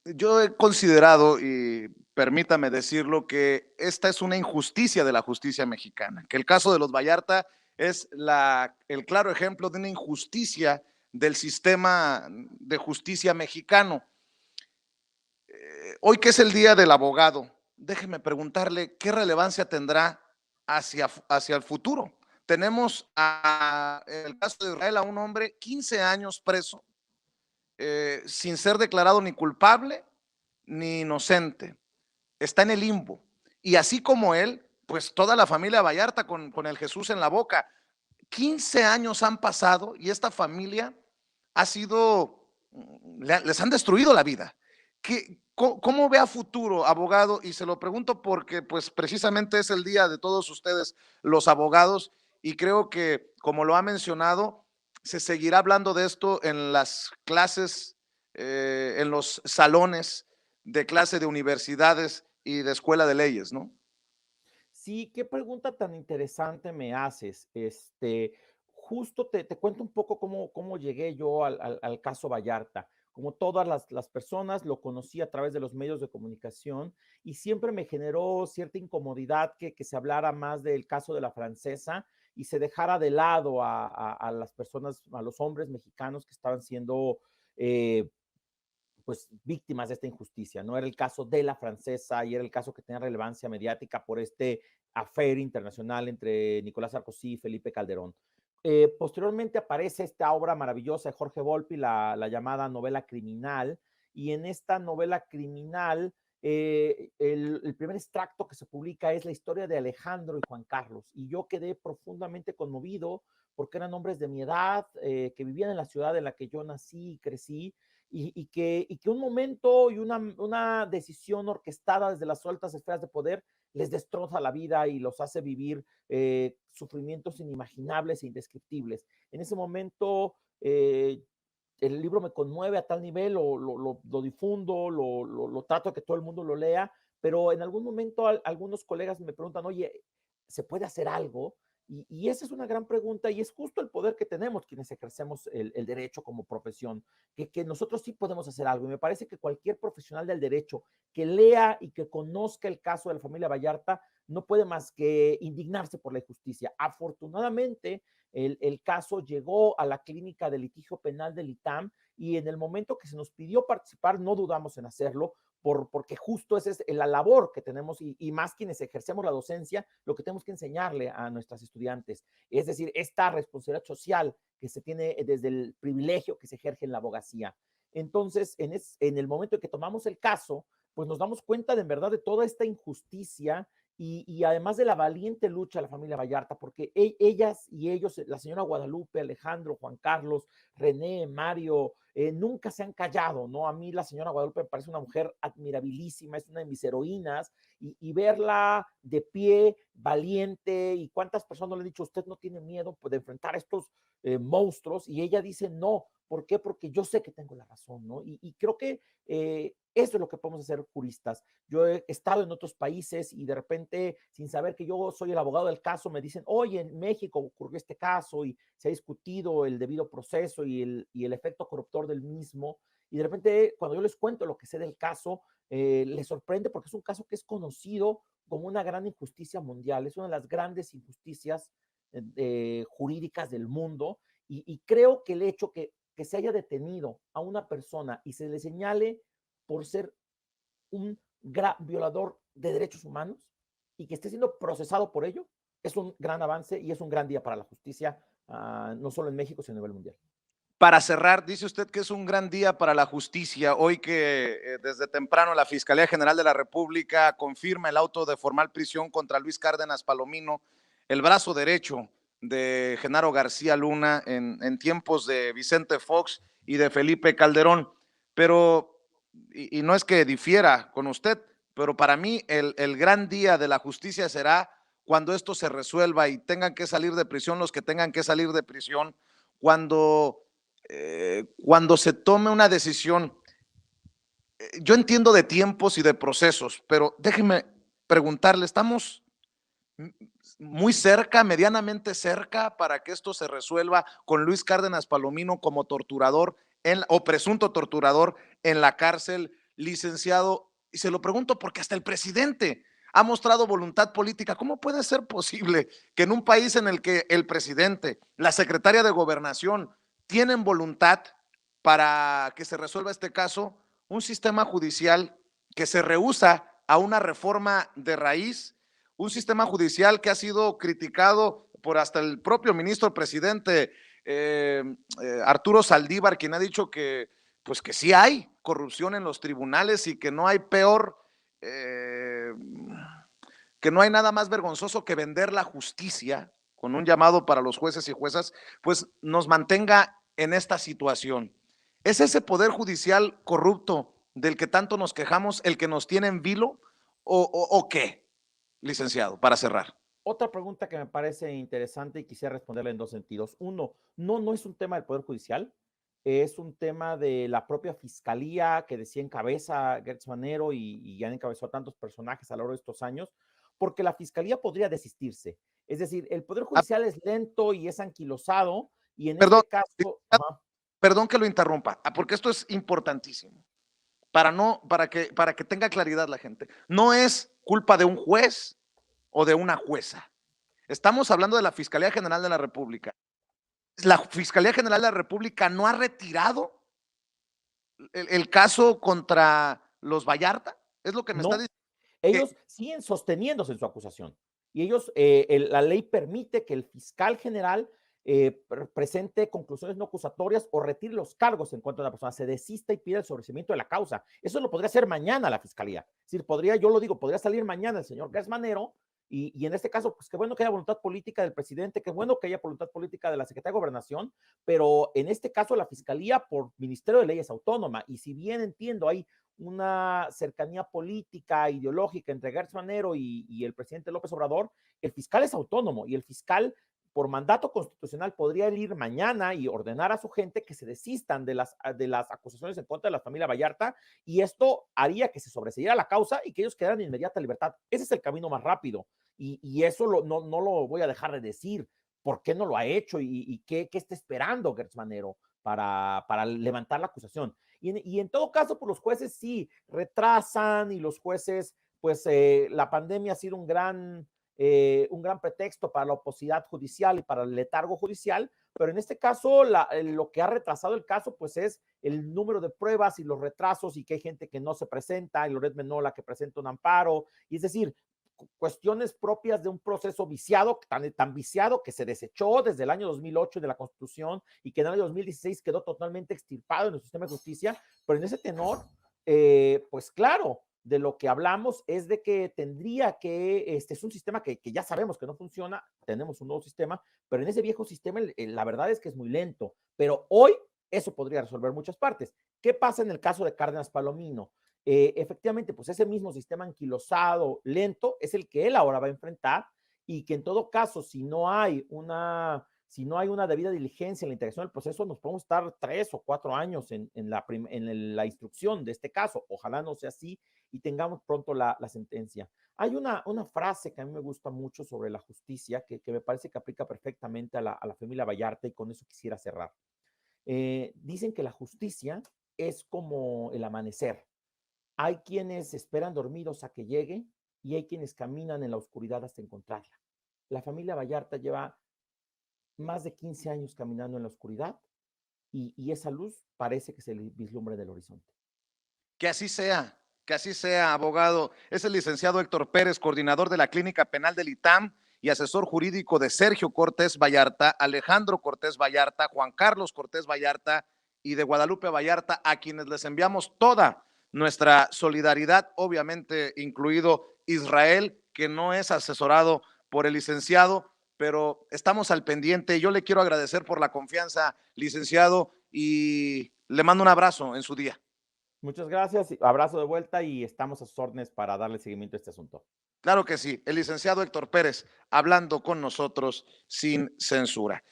Yo he considerado, y permítame decirlo, que esta es una injusticia de la justicia mexicana, que el caso de los Vallarta es el claro ejemplo de una injusticia del sistema de justicia mexicano. Hoy que es el Día del Abogado, déjeme preguntarle qué relevancia tendrá hacia el futuro. Tenemos en el caso de Israel a un hombre 15 años preso, sin ser declarado ni culpable ni inocente. Está en el limbo. Y así como él, pues toda la familia Vallarta con el Jesús en la boca. 15 años han pasado y esta familia ha sido, les han destruido la vida. ¿Cómo ve a futuro, abogado? Y se lo pregunto porque pues precisamente es el día de todos ustedes, los abogados, y creo que, como lo ha mencionado, se seguirá hablando de esto en las clases, en los salones de clase de universidades y de escuela de leyes, ¿no? Sí, qué pregunta tan interesante me haces. Justo te cuento un poco cómo llegué yo al caso Vallarta. Como todas las personas, lo conocí a través de los medios de comunicación y siempre me generó cierta incomodidad que se hablara más del caso de la francesa y se dejara de lado a las personas, a los hombres mexicanos que estaban siendo eh, pues víctimas de esta injusticia, ¿no? Era el caso de la francesa y era el caso que tenía relevancia mediática por este affair internacional entre Nicolás Sarkozy y Felipe Calderón. Posteriormente aparece esta obra maravillosa de Jorge Volpi, la llamada novela criminal, y en esta novela criminal el primer extracto que se publica es la historia de Alejandro y Juan Carlos, y yo quedé profundamente conmovido porque eran hombres de mi edad, que vivían en la ciudad en la que yo nací y crecí, y que un momento y una decisión orquestada desde las altas esferas de poder les destroza la vida y los hace vivir sufrimientos inimaginables e indescriptibles. En ese momento, el libro me conmueve a tal nivel, lo difundo, lo trato de que todo el mundo lo lea, pero en algún momento algunos colegas me preguntan, oye, ¿se puede hacer algo? Y esa es una gran pregunta y es justo el poder que tenemos quienes ejercemos el derecho como profesión, que nosotros sí podemos hacer algo. Y me parece que cualquier profesional del derecho que lea y que conozca el caso de la familia Vallarta no puede más que indignarse por la injusticia. Afortunadamente, el caso llegó a la clínica de litigio penal del ITAM y en el momento que se nos pidió participar no dudamos en hacerlo porque justo esa es la labor que tenemos y más quienes ejercemos la docencia, lo que tenemos que enseñarle a nuestras estudiantes. Es decir, esta responsabilidad social que se tiene desde el privilegio que se ejerce en la abogacía. Entonces, en el momento en que tomamos el caso, pues nos damos cuenta de en verdad de toda esta injusticia y además de la valiente lucha de la familia Vallarta, porque ellas y ellos, la señora Guadalupe, Alejandro, Juan Carlos, René, Mario, nunca se han callado, ¿no? A mí la señora Guadalupe me parece una mujer admirabilísima, es una de mis heroínas, y verla de pie, valiente, y cuántas personas le han dicho, usted no tiene miedo de enfrentar a estos monstruos, y ella dice, no, ¿por qué? Porque yo sé que tengo la razón, ¿no? Y creo que eso es lo que podemos hacer juristas. Yo he estado en otros países y de repente, sin saber que yo soy el abogado del caso, me dicen, oye, en México ocurrió este caso y se ha discutido el debido proceso y el efecto corruptor del mismo. Y de repente, cuando yo les cuento lo que sé del caso, les sorprende porque es un caso que es conocido como una gran injusticia mundial. Es una de las grandes injusticias jurídicas del mundo. Y creo que el hecho que se haya detenido a una persona y se le señale por ser un violador de derechos humanos y que esté siendo procesado por ello, es un gran avance y es un gran día para la justicia, no solo en México, sino a nivel mundial. Para cerrar, dice usted que es un gran día para la justicia, hoy que desde temprano la Fiscalía General de la República confirma el auto de formal prisión contra Luis Cárdenas Palomino, el brazo derecho de Genaro García Luna en tiempos de Vicente Fox y de Felipe Calderón. Pero, y no es que difiera con usted, pero para mí el gran día de la justicia será cuando esto se resuelva y tengan que salir de prisión los que tengan que salir de prisión, cuando se tome una decisión. Yo entiendo de tiempos y de procesos, pero déjeme preguntarle, ¿estamos muy cerca, medianamente cerca, para que esto se resuelva con Luis Cárdenas Palomino como torturador o presunto torturador en la cárcel? licenciado, y se lo pregunto porque hasta el presidente ha mostrado voluntad política. ¿Cómo puede ser posible que en un país en el que el presidente, la secretaria de Gobernación tienen voluntad para que se resuelva este caso, un sistema judicial que se rehúsa a una reforma de raíz, un sistema judicial que ha sido criticado por hasta el propio ministro presidente Arturo Saldívar, quien ha dicho que, pues que sí hay corrupción en los tribunales y que no hay peor, que no hay nada más vergonzoso que vender la justicia, con un llamado para los jueces y juezas, pues nos mantenga en esta situación. ¿Es ese poder judicial corrupto del que tanto nos quejamos el que nos tiene en vilo o qué, licenciado, para cerrar? Otra pregunta que me parece interesante y quisiera responderla en dos sentidos. Uno, no es un tema del Poder Judicial, es un tema de la propia fiscalía que decía encabeza Gertz Manero y ya encabezó a tantos personajes a lo largo de estos años, porque la fiscalía podría desistirse. Es decir, el Poder Ah, Judicial es lento y es anquilosado, y en perdón, este caso, ajá, perdón que lo interrumpa, porque esto es importantísimo, para que tenga claridad la gente. No es culpa de un juez o de una jueza. Estamos hablando de la Fiscalía General de la República. La Fiscalía General de la República no ha retirado el caso contra los Vallarta. Es lo que me está no, diciendo. ellos siguen sosteniéndose en su acusación y ellos, la ley permite que el fiscal general presente conclusiones no acusatorias o retire los cargos en cuanto a una persona se desista y pida el sobreseimiento de la causa. Eso lo podría hacer mañana la fiscalía. Es decir, podría, yo lo digo, podría salir mañana el señor Gertz Manero y en este caso, pues qué bueno que haya voluntad política del presidente, qué bueno que haya voluntad política de la Secretaría de Gobernación, pero en este caso la fiscalía por Ministerio de Ley es autónoma y si bien entiendo hay una cercanía política, ideológica entre Gertz Manero y el presidente López Obrador, el fiscal es autónomo y el fiscal por mandato constitucional podría ir mañana y ordenar a su gente que se desistan de las acusaciones en contra de la familia Vallarta y esto haría que se sobreseyera la causa y que ellos quedaran en inmediata libertad. Ese es el camino más rápido y eso no lo voy a dejar de decir. ¿Por qué no lo ha hecho y qué está esperando Gertz Manero para levantar la acusación? Y en todo caso, pues los jueces sí retrasan y los jueces, pues la pandemia ha sido un gran pretexto para la oposidad judicial y para el letargo judicial, pero en este caso lo que ha retrasado el caso pues es el número de pruebas y los retrasos y que hay gente que no se presenta, y Loret Menola que presenta un amparo, y es decir, cuestiones propias de un proceso viciado, tan viciado que se desechó desde el año 2008 de la Constitución y que en el año 2016 quedó totalmente extirpado en el sistema de justicia, pero en ese tenor, pues claro, de lo que hablamos es de que tendría que, este es un sistema que ya sabemos que no funciona, tenemos un nuevo sistema, pero en ese viejo sistema la verdad es que es muy lento, pero hoy eso podría resolver muchas partes. ¿Qué pasa en el caso de Cárdenas Palomino? Efectivamente, pues ese mismo sistema anquilosado, lento, es el que él ahora va a enfrentar y que en todo caso, si no hay una debida diligencia en la integración del proceso, nos podemos estar 3 o 4 años en la instrucción de este caso. Ojalá no sea así y tengamos pronto la sentencia. Hay una frase que a mí me gusta mucho sobre la justicia que me parece que aplica perfectamente a la familia Vallarta y con eso quisiera cerrar. Dicen que la justicia es como el amanecer. Hay quienes esperan dormidos a que llegue y hay quienes caminan en la oscuridad hasta encontrarla. La familia Vallarta lleva más de 15 años caminando en la oscuridad y esa luz parece que se vislumbra del horizonte. Que así sea, abogado. Es el licenciado Héctor Pérez, coordinador de la Clínica Penal del ITAM y asesor jurídico de Sergio Cortés Vallarta, Alejandro Cortés Vallarta, Juan Carlos Cortés Vallarta y de Guadalupe Vallarta, a quienes les enviamos toda nuestra solidaridad, obviamente incluido Israel, que no es asesorado por el licenciado, pero estamos al pendiente. Yo le quiero agradecer por la confianza, licenciado, y le mando un abrazo en su día. Muchas gracias, abrazo de vuelta y estamos a sus órdenes para darle seguimiento a este asunto. Claro que sí, el licenciado Héctor Pérez hablando con nosotros sin censura.